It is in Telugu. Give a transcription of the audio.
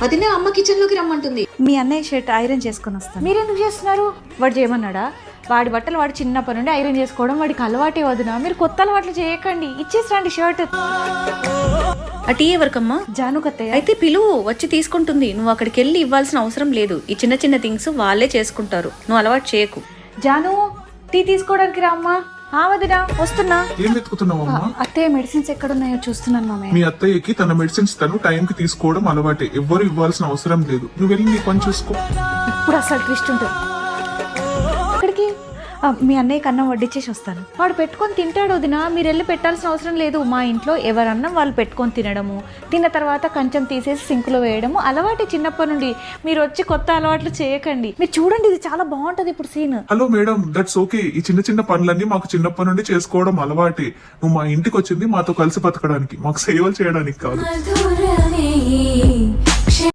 వదిన అమ్మ కిచెన్ లోకి రమ్మంటుంది. మీ అన్నయ్య షర్ట్ ఐరన్ చేసుకొని వస్తాను. మీరెందుకు చేస్తున్నారు? వాడు చేయమన్నాడా? వాడి బట్టలు వాడు చిన్నప్పటి నుండి ఐరన్ చేసుకోవడం వాడికి అలవాటే. వదిన మీరు కొత్త అలవాట్లు చేయకండి, ఇచ్చేసరండి షర్ట్. ఆ టీ ఎవరికమ్మా? జానుకత్తయ్య. అయితే పిలువు, వచ్చి తీసుకుంటుంది. నువ్వు అక్కడికి వెళ్ళి ఇవ్వాల్సిన అవసరం లేదు. ఈ చిన్న చిన్న థింగ్స్ వాళ్ళే చేసుకుంటారు, నువ్వు అలవాటు చేయకు. జాను టీ తీసుకోవడానికి రా అమ్మా. వదినా వస్తున్నా. ఏం వెతుకుతున్నావమ్మా? అత్తయ్య మెడిసిన్స్ ఎక్కడున్నాయో చూస్తున్నాను మామయ్య. మీ అత్తయ్యకి తన మెడిసిన్స్ తను టైం కి తీసుకోవడం అలవాటే, ఎవ్వరు ఇవ్వాల్సిన అవసరం లేదు. నువ్వు వెళ్ళి నీ పని చూసుకో. ఇప్పుడు అసలు ట్విస్ట్ ఉంటుంది. అక్కడికి మీ అన్నయ్యకి అన్నం వడ్డించేసి వస్తాను. వాడు పెట్టుకొని తింటాడు వదినా, మీరు వెళ్ళి పెట్టాల్సిన అవసరం లేదు. మా ఇంట్లో ఎవరన్నా వాళ్ళు పెట్టుకొని తినడము, తిన్న తర్వాత కంచం తీసేసి సింకులో వేయడము అలవాటు చిన్నప్పటి నుండి. మీరు వచ్చి కొత్త అలవాట్లు చేయకండి. మీరు చూడండి, ఇది చాలా బాగుంటది ఇప్పుడు scene. Hello madam, that's okay. ఈ చిన్న చిన్న పనులన్నీ మాకు చిన్నప్పటి నుండి చేసుకోవడం అలవాటే. నువ్వు మా ఇంటికి వచ్చింది మాతో కలిసి బతకడానికి, మాకు సేవలు చేయడానికి కాదు.